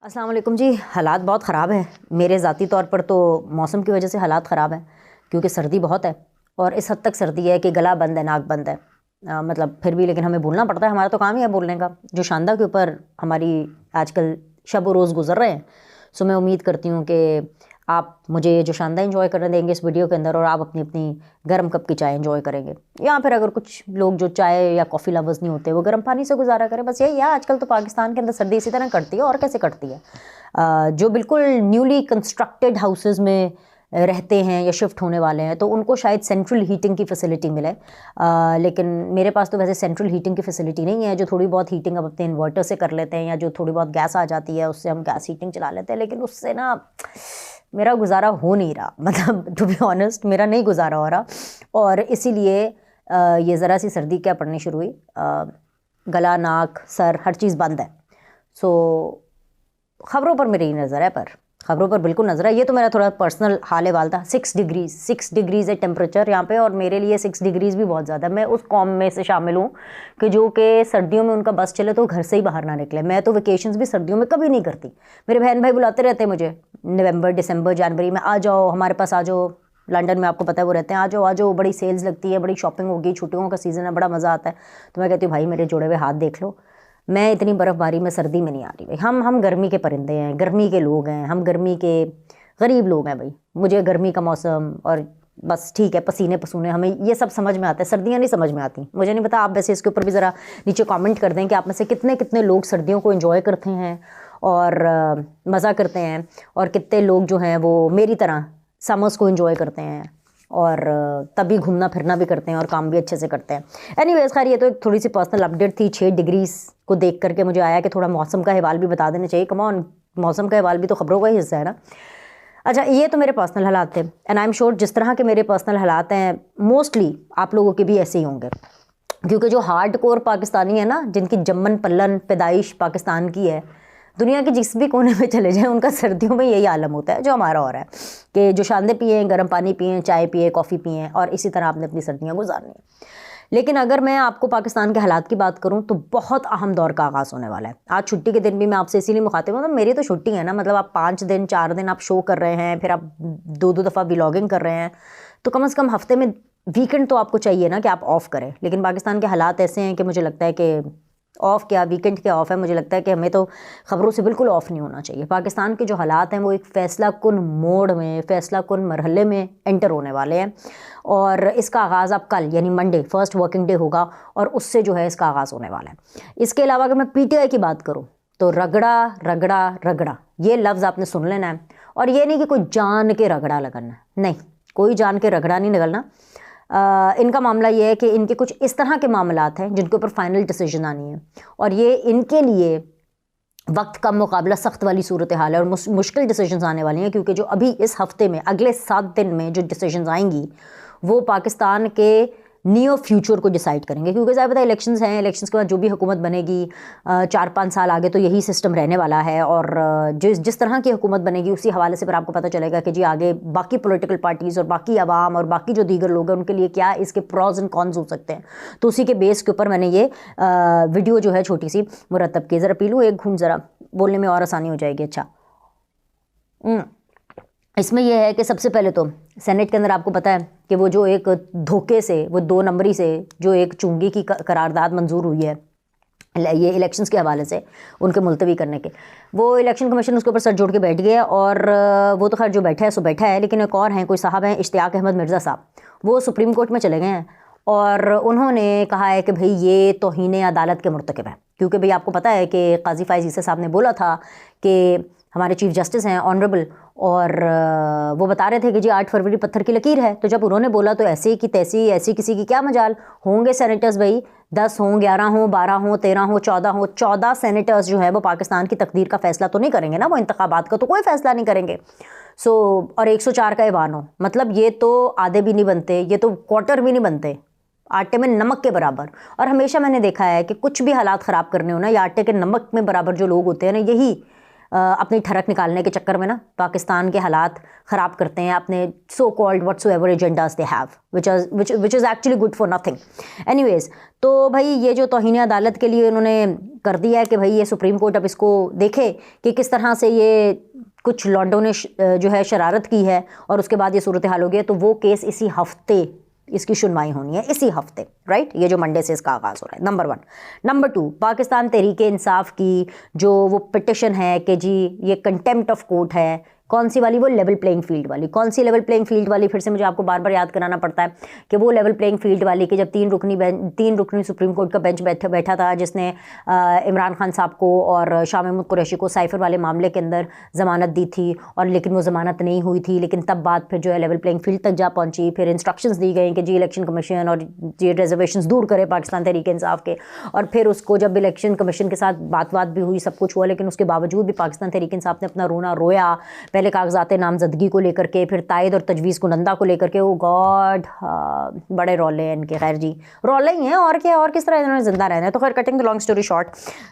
अस्सलाम वालेकुम जी। हालात बहुत ख़राब हैं मेरे ज़ाती तौर पर, तो मौसम की वजह से हालात ख़राब हैं क्योंकि सर्दी बहुत है और इस हद तक सर्दी है कि गला बंद है, नाक बंद है। मतलब फिर भी लेकिन हमें बोलना पड़ता है, हमारा तो काम ही है बोलने का। जो शानदा के ऊपर हमारी आजकल शब व रोज़ गुजर रहे हैं, सो मैं उम्मीद करती हूँ कि आप मुझे जो शानदा एंजॉय करने देंगे इस वीडियो के अंदर, और आप अपनी अपनी गर्म कप की चाय एंजॉय करेंगे। या फिर अगर कुछ लोग जो चाय या कॉफ़ी लवर्स नहीं होते वो गर्म पानी से गुजारा करें। बस यही है, आजकल तो पाकिस्तान के अंदर सर्दी इसी तरह कटती है और कैसे कटती है। जो बिल्कुल न्यूली कंस्ट्रक्टेड हाउसेस में रहते हैं या शिफ्ट होने वाले हैं तो उनको शायद सेंट्रल हीटिंग की फैसिलिटी मिले, लेकिन मेरे पास तो वैसे सेंट्रल हीटिंग की फैसिलिटी नहीं है। जो थोड़ी बहुत हीटिंग अब अपने इन्वर्टर से कर लेते हैं या जो थोड़ी बहुत गैस आ जाती है उससे हम गैस हीटिंग चला लेते हैं, लेकिन उससे ना मेरा गुजारा हो नहीं रहा। मतलब टू बी ऑनेस्ट मेरा नहीं गुजारा हो रहा, और इसीलिए ये ज़रा सी सर्दी क्या पड़नी शुरू हुई। गला, नाक, सर, हर चीज़ बंद है। सो ख़बरों पर मेरी नज़र है, पर ख़बरों पर बिल्कुल नज़र है। ये तो मेरा थोड़ा पर्सनल हाल वाल था। 6 डिग्रीज़ है टेम्परेचर यहाँ पे, और मेरे लिए 6 डिग्रीज़ भी बहुत ज़्यादा। मैं उस कौम में से शामिल हूँ कि जो कि सर्दियों में उनका बस चले तो घर से ही बाहर ना निकले। मैं तो वेकेशंस भी सर्दियों में कभी नहीं करती। मेरे बहन भाई बुलाते रहते हैं मुझे नवंबर, दिसंबर, जनवरी में, आ जाओ हमारे पास, आ जाओ। लंदन में आपको पता है वो रहते हैं, आ जाओ, बड़ी सेल्स लगती है, बड़ी शॉपिंग होगी, छुट्टियों का सीज़न है, बड़ा मज़ा आता है। तो मैं कहती हूँ भाई मेरे जोड़े हुए हाथ देख लो, मैं इतनी बर्फ़बारी में सर्दी में नहीं आ रही भाई। हम गर्मी के परिंदे हैं, गर्मी के लोग हैं, हम गर्मी के गरीब लोग हैं भाई। मुझे गर्मी का मौसम और बस ठीक है, पसीने पसूने, हमें ये सब समझ में आता है, सर्दियाँ नहीं समझ में आती। मुझे नहीं पता, आप वैसे इसके ऊपर भी ज़रा नीचे कमेंट कर दें कि आप में से कितने कितने लोग सर्दियों को एंजॉय करते हैं और मज़ा करते हैं, और कितने लोग जो हैं वो मेरी तरह समर्स को एंजॉय करते हैं और तभी घूमना फिरना भी करते हैं और काम भी अच्छे से करते हैं। एनीवेज खैर, ये तो एक थोड़ी सी पर्सनल अपडेट थी। 6 डिग्रीज़ को देख करके मुझे आया कि थोड़ा मौसम का हवाल भी बता देना चाहिए। कम ऑन, मौसम का हवाल भी तो खबरों का ही हिस्सा है ना। अच्छा, ये तो मेरे पर्सनल हालात थे, एंड आई एम श्योर जिस तरह के मेरे पर्सनल हालात हैं मोस्टली आप लोगों के भी ऐसे ही होंगे, क्योंकि जो हार्ड कोर पाकिस्तानी है ना, जिनकी जम्मन पल्लन पैदाइश पाकिस्तान की है, दुनिया के जिस भी कोने में चले जाएं उनका सर्दियों में यही आलम होता है जो हमारा हो रहा है कि जो शांदे पिए, गर्म पानी पिए, चाय पिए, कॉफ़ी पिए, और इसी तरह आपने अपनी सर्दियाँ गुजारनी है। लेकिन अगर मैं आपको पाकिस्तान के हालात की बात करूं तो बहुत अहम दौर का आगाज़ होने वाला है। आज छुट्टी के दिन भी मैं आपसे इसीलिए मुखातिब हूं, मतलब मेरी तो छुट्टी है ना, मतलब आप 5 दिन 4 दिन आप शो कर रहे हैं, फिर आप 2 दफ़ा व्लॉगिंग कर रहे हैं, तो कम से कम हफ्ते में वीकेंड तो आपको चाहिए ना कि आप ऑफ़ करें। लेकिन पाकिस्तान के हालात ऐसे हैं कि मुझे लगता है कि ऑफ़ क्या, वीकेंड क्या ऑफ़ है। मुझे लगता है कि हमें तो ख़बरों से बिल्कुल ऑफ़ नहीं होना चाहिए। पाकिस्तान के जो हालात हैं वो एक फ़ैसला कुन मोड़ में, फ़ैसला कुन मरहले में एंटर होने वाले हैं, और इसका आगाज़ अब कल यानी मंडे फर्स्ट वर्किंग डे होगा, और उससे जो है इसका आगाज़ होने वाला है। इसके अलावा अगर मैं पीटीआई की बात करूँ तो रगड़ा रगड़ा रगड़ा ये लफ्ज़ आपने सुन लेना है, और ये नहीं कि कोई जान के रगड़ा लगना, नहीं, कोई जान के रगड़ा नहीं निकलना। इनका मामला ये है कि इनके कुछ इस तरह के मामलात हैं जिनके ऊपर फाइनल डिसीजन आनी है, और ये इनके लिए वक्त का मुकाबला सख्त वाली सूरत हाल है और मुश्किल डिसीजंस आने वाली हैं, क्योंकि जो अभी इस हफ्ते में अगले 7 दिन में जो डिसीजंस आएंगी वो पाकिस्तान के नियर फ्यूचर को डिसाइड करेंगे। क्योंकि ज़्यादा पता इलेक्शंस हैं, इलेक्शंस के बाद जो भी हुकूमत बनेगी 4-5 साल आगे तो यही सिस्टम रहने वाला है, और जिस तरह की हुकूमत बनेगी उसी हवाले से फिर आपको पता चलेगा कि जी आगे बाकी पॉलिटिकल पार्टीज़ और बाकी आवाम और बाकी जो दीगर लोग हैं उनके लिए क्या इसके प्रॉज एंड कॉन्स हो सकते हैं। तो उसी के बेस के ऊपर मैंने ये वीडियो जो है छोटी सी मुरतब की। ज़रा पी लूँ एक घूंट, ज़रा बोलने में और आसानी हो जाएगी। अच्छा, इसमें यह है कि सबसे पहले तो सेनेट के अंदर आपको पता है कि वो जो एक धोखे से, वो 2 नंबरी से जो एक चुंगी की करारदाद मंजूर हुई है ये इलेक्शंस के हवाले से उनके मुलतवी करने के, वो इलेक्शन कमीशन उसके ऊपर सर जोड़ के बैठ गया, और वो तो खैर जो बैठा है सो बैठा है। लेकिन एक और हैं, कोई साहब हैं इश्तियाक अहमद मिर्ज़ा साहब, वो सुप्रीम कोर्ट में चले गए हैं और उन्होंने कहा है कि भाई ये तौहीन अदालत के मुर्तकिब है। क्योंकि भाई आपको पता है कि काजी फ़ाइज़ ईसा साहब ने बोला था कि हमारे चीफ जस्टिस हैं ऑनरेबल, और वो बता रहे थे कि जी 8 फरवरी पत्थर की लकीर है। तो जब उन्होंने बोला तो ऐसी की तैसी, ऐसी किसी की क्या मजाल, होंगे सेनेटर्स भाई 10 हों, 11 हों, 12 हों, 13 हों, 14 हों, 14 सेनेटर्स जो है वो पाकिस्तान की तकदीर का फ़ैसला तो नहीं करेंगे ना, वो इंतखाबात का तो कोई फ़ैसला नहीं करेंगे। सो और 104 का ऐवान हो, मतलब ये तो आधे भी नहीं बनते, ये तो क्वार्टर भी नहीं बनते, आटे में नमक के बराबर। और हमेशा मैंने देखा है कि कुछ भी हालात ख़राब करने हो ना, या आटे के नमक में बराबर जो लोग होते हैं ना, यही अपनी ठरक निकालने के चक्कर में ना पाकिस्तान के हालात ख़राब करते हैं अपने so called whatsoever agendas they have which is actually good for nothing. Anyways, तो भाई ये जो तौहीन अदालत के लिए उन्होंने कर दिया है कि भाई ये सुप्रीम कोर्ट अब इसको देखे कि किस तरह से ये कुछ लॉन्डो ने जो है शरारत की है और उसके बाद ये सूरत हाल हो गई है, तो वो केस इसी हफ्ते इसकी सुनवाई होनी है, इसी हफ्ते, राइट। ये जो मंडे से इसका आगाज़ हो रहा है, नंबर 1। नंबर 2, पाकिस्तान तहरीक इंसाफ की जो वो पिटिशन है कि जी ये कंटेम्प्ट ऑफ कोर्ट है, कौन सी वाली? वो लेवल प्लेइंग फील्ड वाली। कौन सी लेवल प्लेइंग फील्ड वाली? फिर से मुझे आपको बार बार याद कराना पड़ता है कि वो लेवल प्लेइंग फील्ड वाली कि जब 3 रुकनी सुप्रीम कोर्ट का बेंच बैठा था, जिसने इमरान खान साहब को और शाह महमूद कुरैशी को साइफर वाले मामले के अंदर ज़मानत दी थी, और लेकिन वो ज़मानत नहीं हुई थी, लेकिन तब बात फिर जो है लेवल प्लेइंग फील्ड तक जा पहुँची। फिर इंस्ट्रक्शंस दी गई कि जी इलेक्शन कमीशन और ये रिजर्वेशंस दूर करे पाकिस्तान तहरीक इंसाफ के, और फिर उसको जब इलेक्शन कमीशन के साथ बात भी हुई, सब कुछ हुआ, लेकिन उसके बावजूद भी पाकिस्तान तहरीक इंसाफ ने अपना रोना रोया। पहले कागजात नामजदगी को लेकर के, फिर तायद और तजवीज़ कुनंदा को लेकर के। ओ गॉड, बड़े रौले हैं इनके। खैर जी, रौले ही हैं और क्या, और किस तरह इन्होंने जिंदा रहना है। तो खैर, cutting the long story short,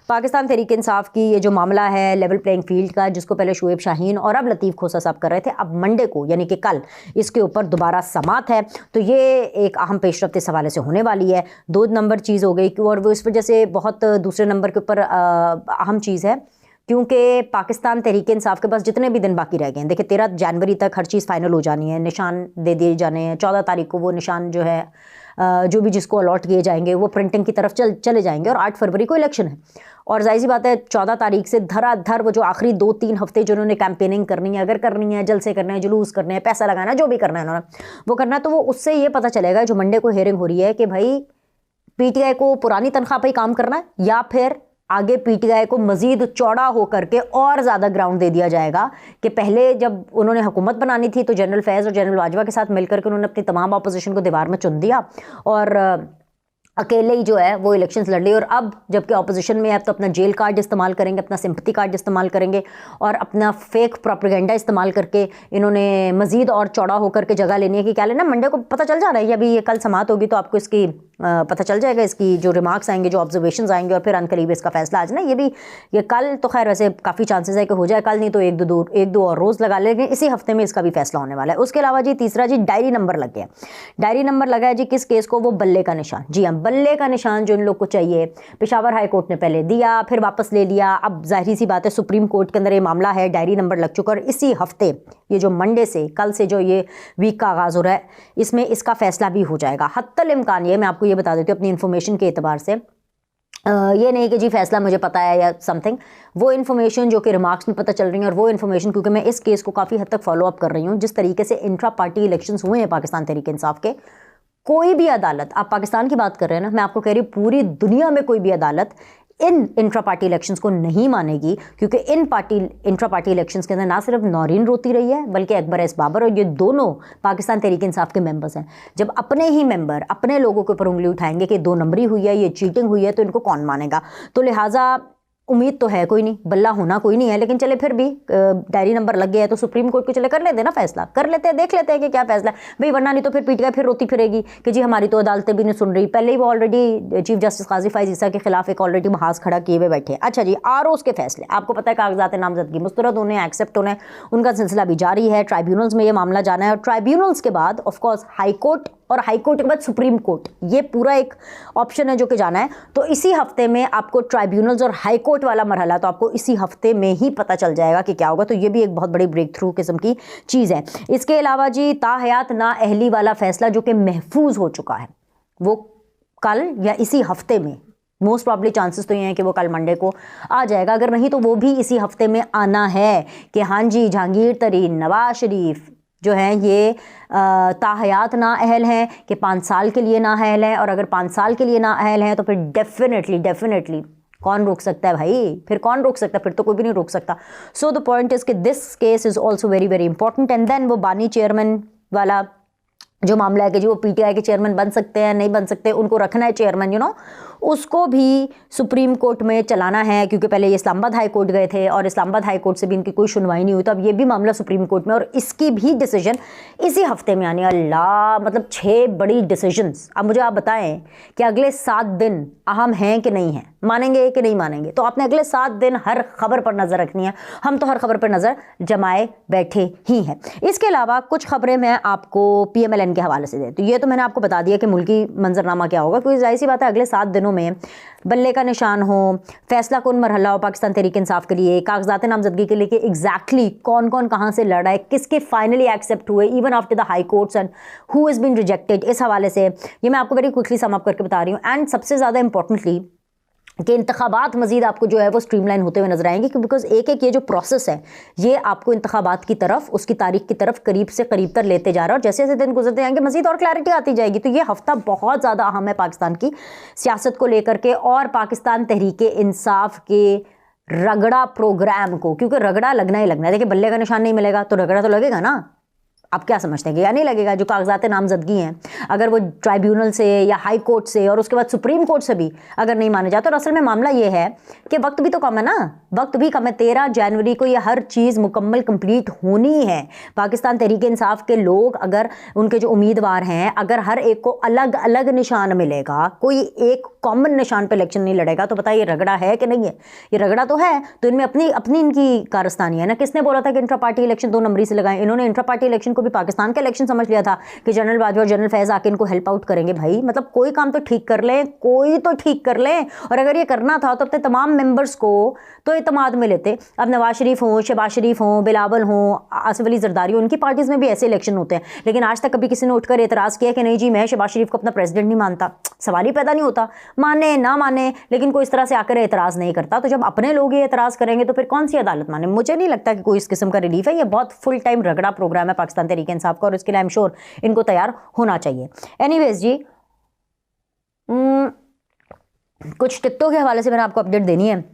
Pakistan Tehreek Insaf की ये जो मामला है लेवल प्लेइंग फील्ड का, जिसको पहले शुएब शाहीन और अब लतीफ़ खोसा साहब कर रहे थे, अब मंडे को यानी कि कल इसके ऊपर दोबारा समात है। तो ये एक अहम पेशरफ्त इस हवाले से होने वाली है। 2 नंबर चीज़ हो गई, और वो इस वजह से बहुत दूसरे नंबर के ऊपर अहम चीज़ है क्योंकि पाकिस्तान तहरीक इंसाफ के पास जितने भी दिन बाकी रह गए हैं, देखिए 13 जनवरी तक हर चीज़ फाइनल हो जानी है, निशान दे दिए जाने हैं, 14 तारीख को वो निशान जो है जो भी जिसको अलॉट किए जाएंगे वो प्रिंटिंग की तरफ चले जाएंगे, और 8 फरवरी को इलेक्शन है। और जाहिर सी बात है 14 तारीख से धराधर वो जो आखिरी 2-3 हफ्ते जो उन्होंने कैंपेनिंग करनी है, अगर करनी है, जलसे करने हैं, जुलूस करने हैं, पैसा लगाना, जो भी करना है उन्होंने वो करना है। तो वो उससे ये पता चलेगा जो मंडे को हेयरिंग हो रही है कि भाई पीटीआई को पुरानी तनख्वाह पर ही काम करना है, या फिर आगे पीटीआई को मजीद चौड़ा होकर के और ज़्यादा ग्राउंड दे दिया जाएगा। कि पहले जब उन्होंने हुकूमत बनानी थी तो जनरल फैज़ और जनरल बाजवा के साथ मिलकर के उन्होंने अपनी तमाम अपोजिशन को दीवार में चुन दिया और अकेले ही जो है वो इलेक्शंस लड़ ली। और अब जबकि अपोजिशन में है तो अपना जेल कार्ड इस्तेमाल करेंगे, अपना सिंपैथी कार्ड इस्तेमाल करेंगे और अपना फेक प्रोपेगेंडा इस्तेमाल करके इन्होंने मजीद और चौड़ा होकर के जगह लेनी है। कि क्या लेना, मंडे को पता चल जा रहा है, अभी ये कल समात होगी तो आपको इसकी पता चल जाएगा, इसकी जो रिमार्क्स आएंगे, जो ऑब्जर्वेशंस आएंगे, और फिर अनकरीब इसका फैसला आज ना ये कल तो खैर वैसे काफ़ी चांसेस है कि हो जाए, कल नहीं तो एक दो और रोज़ लगा लेंगे, इसी हफ्ते में इसका भी फैसला होने वाला है। उसके अलावा जी तीसरा जी डायरी नंबर लग गया। डायरी नंबर लगा है जी किस केस को? वो बल्ले का निशान। जी हाँ, बल्ले का निशान जो इन लोग को चाहिए, पेशावर हाई कोर्ट ने पहले दिया, फिर वापस ले लिया। अब जाहिर सी बात है सुप्रीम कोर्ट के अंदर ये मामला है, डायरी नंबर लग चुका, और इसी हफ्ते ये जो मंडे से कल से जो ये वीक का आगाज़ हो रहा है, इसमें इसका फैसला भी हो जाएगा। हत्तल इम्कान ये मैं आपको ये बता देती हूँ अपनी इन्फॉर्मेशन के एतबार से, ये नहीं कि जी फैसला मुझे पता है या समथिंग, वो इन्फॉर्मेशन जो कि रिमार्क्स में पता चल रही है, और वो इन्फॉर्मेशन क्योंकि मैं इस केस को काफ़ी हद तक फॉलो अप कर रही हूँ, जिस तरीके से इंट्रा पार्टी इलेक्शंस हुए हैं पाकिस्तान तहरीक इंसाफ के, कोई भी अदालत, आप पाकिस्तान की बात कर रहे हैं ना, मैं आपको कह रही हूँ पूरी दुनिया में कोई भी अदालत इन इंट्रा पार्टी इलेक्शंस को नहीं मानेगी, क्योंकि इंट्रा पार्टी इलेक्शंस के अंदर ना सिर्फ नौरीन रोती रही है बल्कि अकबर एस बाबर, और ये दोनों पाकिस्तान तहरीक इंसाफ के मेंबर्स हैं। जब अपने ही मेंबर अपने लोगों के ऊपर उंगली उठाएंगे कि 2 नंबरी हुई है, ये चीटिंग हुई है, तो इनको कौन मानेगा? तो लिहाजा उम्मीद तो है कोई नहीं, बल्ला होना कोई नहीं है, लेकिन चले फिर भी डायरी नंबर लग गया है तो सुप्रीम कोर्ट को चले कर लेते हैं ना फैसला, कर लेते हैं, देख लेते हैं कि क्या फैसला है भाई, वरना नहीं तो फिर पीटीआई फिर रोती फिरेगी कि जी हमारी तो अदालतें भी नहीं सुन रही। पहले ही वो ऑलरेडी चीफ जस्टिस काजी फाइज ईसा के खिलाफ एक ऑलरेडी महाज खड़ा किए हुए बैठे। अच्छा जी, आरओ के फैसले आपको पता है, कागजात नामजदगी मुस्तरद होने, एक्सेप्ट होने, उनका सिलसिला भी जारी है, ट्राइब्यूनल्स में ये मामला जाना है, और ट्राइब्यूनल्स के बाद ऑफकोर्स हाई कोर्ट, और हाई कोर्ट के बाद सुप्रीम कोर्ट, ये पूरा एक ऑप्शन है जो कि जाना है। तो इसी हफ्ते में आपको ट्राइब्यूनल्स और हाई कोर्ट वाला मरहला तो आपको इसी हफ्ते में ही पता चल जाएगा कि क्या होगा। तो ये भी एक बहुत बड़ी ब्रेक थ्रू किस्म की चीज़ है। इसके अलावा जी ताहयात नाअहली वाला फैसला जो कि महफूज हो चुका है, वो कल या इसी हफ्ते में, मोस्ट प्रॉब्ली चांसेस तो ये हैं कि वो कल मंडे को आ जाएगा, अगर नहीं तो वो भी इसी हफ्ते में आना है कि हाँ जी जहांगीर तरीन, नवाज शरीफ जो हैं ये ताहयात नाअहल हैं कि 5 साल के लिए नाअहल हैं, और अगर 5 साल के लिए नाअहल हैं तो फिर डेफिनेटली कौन रोक सकता है भाई? फिर कौन रोक सकता है? फिर तो कोई भी नहीं रोक सकता। सो द पॉइंट इज कि this case is also very very important. And then वो बानी चेयरमैन वाला जो मामला है कि जी वो पीटीआई के चेयरमैन बन सकते हैं नहीं बन सकते, उनको रखना है चेयरमैन, उसको भी सुप्रीम कोर्ट में चलाना है, क्योंकि पहले ये इस्लामाबाद हाई कोर्ट गए थे और इस्लामाबाद हाई कोर्ट से भी इनकी कोई सुनवाई नहीं हुई, तो अब ये भी मामला सुप्रीम कोर्ट में, और इसकी भी डिसीजन इसी हफ्ते में आनी है। अल्लाह, मतलब 6 बड़ी डिसीजंस। अब मुझे आप बताएं कि अगले 7 दिन अहम हैं कि नहीं हैं? मानेंगे कि नहीं मानेंगे? तो आपने अगले 7 दिन हर खबर पर नज़र रखनी है। हम तो हर खबर पर नज़र जमाए बैठे ही हैं। इसके अलावा कुछ खबरें मैं आपको PMLN के हवाले से देती हूँ। ये तो मैंने आपको बता दिया कि मुल्की मंजरनामा क्या होगा, क्योंकि जाहिर सी बात है अगले 7 दिनों में बल्ले का निशान हो, फैसला कौन मरहला हो पाकिस्तान तहरीक इंसाफ के लिए, कागजात नामजदगी के लिए कि एग्जैक्टली कौन कौन कहाँ से लड़ा है, किसके फाइनली एक्सेप्ट हुए even after the high courts and who has been rejected. इस हवाले से ये मैं आपको वेरी क्विकली सम अप करके बता रही हूँ। एंड सबसे ज़्यादा इंपॉर्टेंटली कि इंतखाबात मजीद आपको जो है वो स्ट्रीमलाइन होते हुए नजर आएंगे, बिकॉज एक एक ये जो प्रोसेस है ये आपको इंतखाबात की तरफ, उसकी तारीख की तरफ करीब से करीब तर लेते जा रहा है, और जैसे जैसे दिन गुजरते जाएंगे मजीद और क्लैरिटी आती जाएगी। तो ये हफ्ता बहुत ज़्यादा अहम है पाकिस्तान की सियासत को लेकर के और पाकिस्तान तहरीक इंसाफ के रगड़ा प्रोग्राम को, क्योंकि रगड़ा लगना ही लगना है। देखिए बल्ले का निशान नहीं मिलेगा तो रगड़ा तो लगेगा ना। आप क्या समझते हैं कि या नहीं लगेगा? जो कागजात नामजदगी हैं अगर वो ट्राइब्यूनल से या हाई कोर्ट से और उसके बाद सुप्रीम कोर्ट से भी अगर नहीं माने जाते, और असल में मामला ये है कि वक्त भी तो कम है ना, वक्त भी कम है। 13 जनवरी को ये हर चीज़ मुकम्मल कंप्लीट होनी है। पाकिस्तान तहरीक इंसाफ के लोग अगर उनके जो उम्मीदवार हैं अगर हर एक को अलग अलग निशान मिलेगा, कोई एक कॉमन निशान पर इलेक्शन नहीं लड़ेगा, तो बताइए रगड़ा है कि नहीं है? ये रगड़ा तो है। तो इनमें अपनी अपनी इनकी कारस्तानी है ना। किसने बोला था कि इंट्रा पार्टी इलेक्शन 2 नंबरी से लगाएं? इन्होंने इंट्रा पार्टी इलेक्शन को भी पाकिस्तान का इलेक्शन समझ लिया था कि जनरल बाजवा और जनरल फैज आके इनको हेल्प आउट करेंगे। भाई मतलब कोई काम तो ठीक कर लें, कोई तो ठीक कर लें। और अगर ये करना था तो अपने तमाम मेंबर्स को तो एतमाद में लेते। अब नवाज शरीफ हों, शहबाज शरीफ हों, बिलावल हों, आसिफ अली जरदारी हों, उनकी पार्टीज़ में भी ऐसे इलेक्शन होते हैं। लेकिन आज तक कभी किसी ने उठकर एतराज़ किया कि नहीं जी मैं शहबाज शरीफ को अपना प्रेसिडेंट नहीं मानता? सवाल ही पैदा नहीं होता। माने ना माने, लेकिन कोई इस तरह से आकर एतराज़ नहीं करता। तो जब अपने लोग ये एतराज़ करेंगे तो फिर कौन सी अदालत माने? मुझे नहीं लगता कि कोई इस किस्म का रिलीफ है। ये बहुत फुल टाइम रगड़ा प्रोग्राम है पाकिस्तान तहरीक इंसाफ का, और इसके लिए आई एम श्योर इनको तैयार होना चाहिए। एनीवेज जी, कुछ टिकटों के हवाले से मैंने आपको अपडेट देनी है।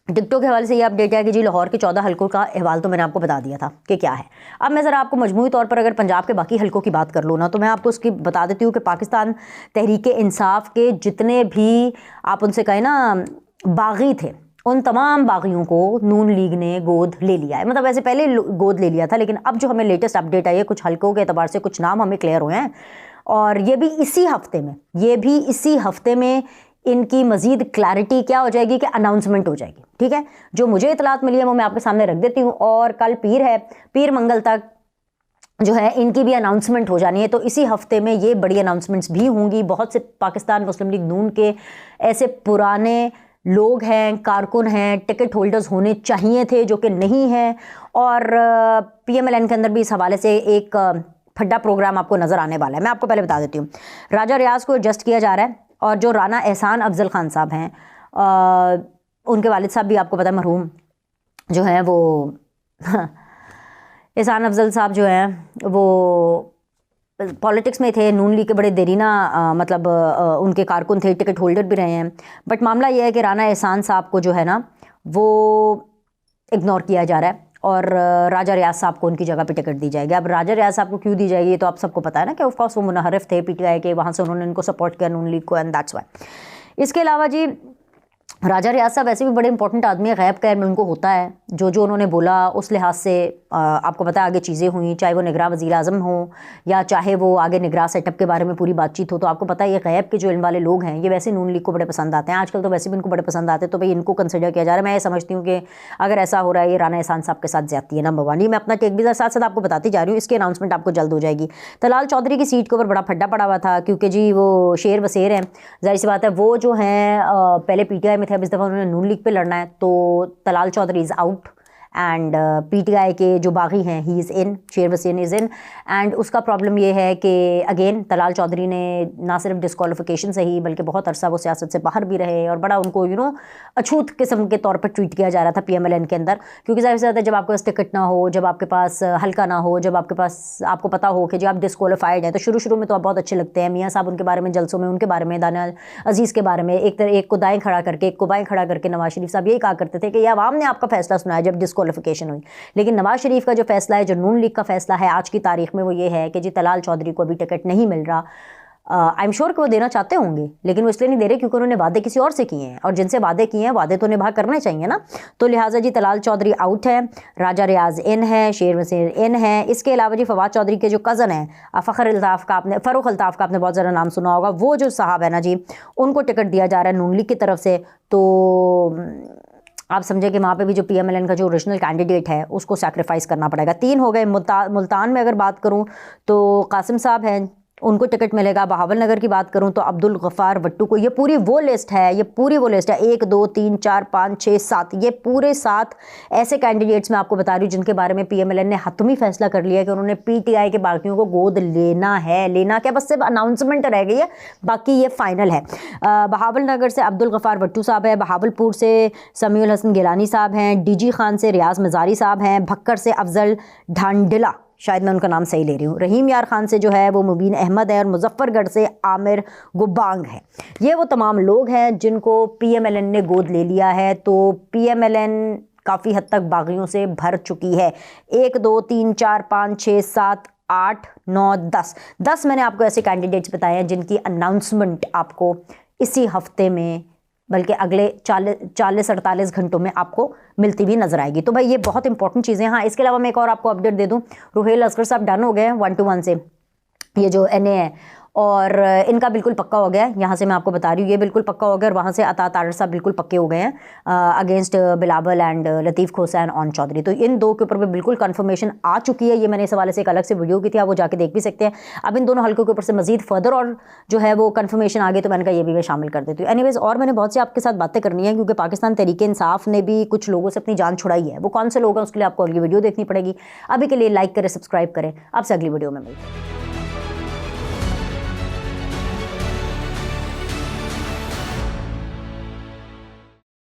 टिकटों के हवाले से ये अपडेट है कि जी लाहौर के 14 हलकों का अहवाल तो मैंने आपको बता दिया था कि क्या है। अब मैं ज़रा आपको मजमूई तौर पर अगर पंजाब के बाकी हलकों की बात कर लूँ ना, तो मैं आपको उसकी बता देती हूँ कि पाकिस्तान तहरीक इंसाफ के जितने भी आप उनसे कहें ना बागी थे, उन तमाम बागियों को नून लीग ने गोद ले लिया है। मतलब वैसे पहले गोद ले लिया था, लेकिन अब जो हमें लेटेस्ट अपडेट आई है कुछ हलकों के एतबार से कुछ नाम हमें क्लियर हुए हैं, और ये भी इसी हफ्ते में इनकी मजीद क्लैरिटी क्या हो जाएगी कि अनाउंसमेंट हो जाएगी। ठीक है, जो मुझे इतलात मिली है वो मैं आपके सामने रख देती हूँ। और कल पीर है, पीर मंगल तक जो है इनकी भी अनाउंसमेंट हो जानी है। तो इसी हफ्ते में ये बड़ी अनाउंसमेंट्स भी होंगी। बहुत से पाकिस्तान मुस्लिम लीग नून के ऐसे पुराने लोग हैं, कारकुन हैं, टिकट होल्डर्स होने चाहिए थे जो कि नहीं हैं। और PMLN के अंदर भी इस हवाले से एक फड्डा प्रोग्राम आपको नज़र आने वाला है। मैं आपको पहले बता देती हूँ, राजा रियाज को एडजस्ट किया जा रहा है, और जो राना एहसान अफजल खान साहब हैं उनके वालिद साहब भी आपको पता है मरहूम जो हैं वो एहसान अफजल साहब जो हैं वो पॉलिटिक्स में थे, नून लीग के बड़े देरीना मतलब उनके कारकुन थे, टिकट होल्डर भी रहे हैं। बट मामला ये है कि राना एहसान साहब को जो है ना वो इग्नोर किया जा रहा है, और राजा रियाज साहब को उनकी जगह पे टिकट दी जाएगी। अब राजा रियाज साहब को क्यों दी जाएगी तो आप सबको पता है ना कि ऑफ कोर्स वो मुनहरफ थे PTI के, वहाँ से उन्होंने इनको सपोर्ट किया नून लीग को, एंड दैट्स वाई। इसके अलावा जी राजा रियाज साहब वैसे भी बड़े इंपॉर्टेंट आदमी है, गैब कैर में उनको होता है जो उन्होंने बोला उस लिहाज से आपको पता है आगे चीज़ें हुई, चाहे वो निगरान वज़ीर आज़म हो या चाहे वो आगे निगरान सेटअप के बारे में पूरी बातचीत हो। तो आपको पता है ये गैब के जो इल्म वाले लोग हैं ये वैसे नून लीग को बड़े पसंद आते हैं, आजकल तो वैसे भी इनको बड़े पसंद आते हैं। तो भाई इनको कंसिडर किया जा रहा है। मैं ये समझती हूँ कि अगर ऐसा हो रहा है ये राना एहसान साहब के साथ ज़्यादती है, नंबर 1। ये मैं अपना टेक भी साथ साथ आपको बताती जा रही हूँ, इसकी अनाउंसमेंट आपको जल्द हो जाएगी। तलाल चौधरी की सीट के ऊपर बड़ा फड्डा पड़ा हुआ था, क्योंकि जी वो शेर वसेर हैं, जाहिर सी बात है वो जो हैं पहले PTI में थे, अब इस दफ़ा उन्होंने नून लीग पे लड़ना है। तो Talal Chaudhry is out and PTI के जो बागी हैं he is in, Sher Waseem is in. And उसका प्रॉब्लम ये है कि अगेन तलाल चौधरी ने ना सिर्फ डिस्क्वालिफिकेशन से ही बल्कि बहुत अरसा वो सियासत से बाहर भी रहे, और बड़ा उनको अछूत किस्म के तौर पर ट्रीट किया जा रहा था PMLN के अंदर। क्योंकि ज़ाहिर सी बात है जब आपके पास टिकट ना हो, जब आपके पास हल्का ना हो, जब आपके पास आपको पता हो कि जी आप डिस्क्वालीफाइड हैं, तो शुरू में तो आप बहुत अच्छे लगते हैं। मियाँ साहब उनके बारे में जलसों में, उनके बारे में, दानियाल अजीज़ के बारे में, एक को दाएँ खड़ा करके एक को बाएँ खड़ा करके नवाज शरीफ साहब यही कहा करते थे कि ये अवाम ने आपका फैसला सुनाया जब डिस्क्वालिफिकेशन हुई। लेकिन नवाज शरीफ का जो फैसला है, जो नून लीग का फैसला है आज की तारीख में, वो ये है कि जी तलाल चौधरी को अभी टिकट नहीं मिल रहा। आई एम श्योर कि वो देना चाहते होंगे, लेकिन वो इसलिए नहीं दे रहे क्योंकि उन्होंने वादे किसी और से किए हैं, और जिनसे वादे किए हैं वादे तो निभा करने चाहिए ना। तो लिहाजा जी तलाल चौधरी आउट है, राजा रियाज इन है, शेर वसीर इन है। इसके अलावा जी फवाद चौधरी के जो कज़न हैं फ़खर अल्ताफ़ का फ़ारूक अल्ताफ़ का आपने बहुत ज़्यादा नाम सुना होगा, वो जो साहब है ना जी, उनको टिकट दिया जा रहा है नून लीग की तरफ से। तो आप समझे कि वहाँ पे भी जो PMLN का जो ओरिजिनल कैंडिडेट है उसको सैक्रिफाइस करना पड़ेगा। 3 हो गए। मुल्तान में अगर बात करूँ तो कासिम साहब हैं, उनको टिकट मिलेगा। बहावल नगर की बात करूं तो अब्दुल गफ़ार भट्टू को। ये पूरी वो लिस्ट है, ये पूरी वो लिस्ट है 1 2 3 4 5 6 7, ये पूरे 7 ऐसे कैंडिडेट्स मैं आपको बता रही हूँ जिनके बारे में PMLN ने हतमी फैसला कर लिया है कि उन्होंने PTI के बाकियों को गोद लेना है। लेना क्या, बस सिर्फ अनाउंसमेंट रह गई है, बाकी ये फाइनल है। बहावल नगर से अब्दुल गफ़ार भट्टू साहब है, बहावलपुर से समीउल हसन गिलानी साहब हैं, DG खान से रियाज मज़ारी साहब हैं, भक्कर से अफजल ढांडला, शायद मैं उनका नाम सही ले रही हूँ, रहीम यार खान से जो है वो मुबीन अहमद है, और मुजफ्फरगढ़ से आमिर गुबांग है। ये वो तमाम लोग हैं जिनको PMLN ने गोद ले लिया है। तो PMLN काफ़ी हद तक बागियों से भर चुकी है। 1 2 3 4 5 6 7 8 9 10 मैंने आपको ऐसे कैंडिडेट्स बताए हैं जिनकी अनाउंसमेंट आपको इसी हफ्ते में, बल्कि अगले 40-48 घंटों में आपको मिलती भी नजर आएगी। तो भाई ये बहुत इंपॉर्टेंट चीज़ें। हाँ, इसके अलावा मैं एक और आपको अपडेट दे दूं, रुहेल असगर साहब डन हो गए हैं 1-1 से, ये जो NA है, और इनका बिल्कुल पक्का हो गया है। यहाँ से मैं आपको बता रही हूँ ये बिल्कुल पक्का हो गया, और वहाँ से अता तारड़ साहब बिल्कुल पक्के हो गए हैं अगेंस्ट बिलावल एंड लतीफ़ खोसा ऑन चौधरी। तो इन 2 के ऊपर भी बिल्कुल कंफर्मेशन आ चुकी है। ये मैंने इस हवाले से एक अलग से वीडियो की थी, आप वो जाके देख भी सकते हैं। अब इन दोनों हल्कों के ऊपर से मजीद फर्दर और जो है वो कंफर्मेशन आ गई, तो मैंने कहा ये भी मैं शामिल कर देती हूँ। एनीवेज, और मैंने बहुत सी आपके साथ बातें करनी है, क्योंकि पाकिस्तान तहरीक इंसाफ ने भी कुछ लोगों से अपनी जान छुड़ाई है। वो कौन से लोग हैं उसके लिए आपको अगली वीडियो देखनी पड़ेगी। अभी के लिए लाइक करें, सब्सक्राइब करें। आपसे अगली वीडियो में मिलते हैं।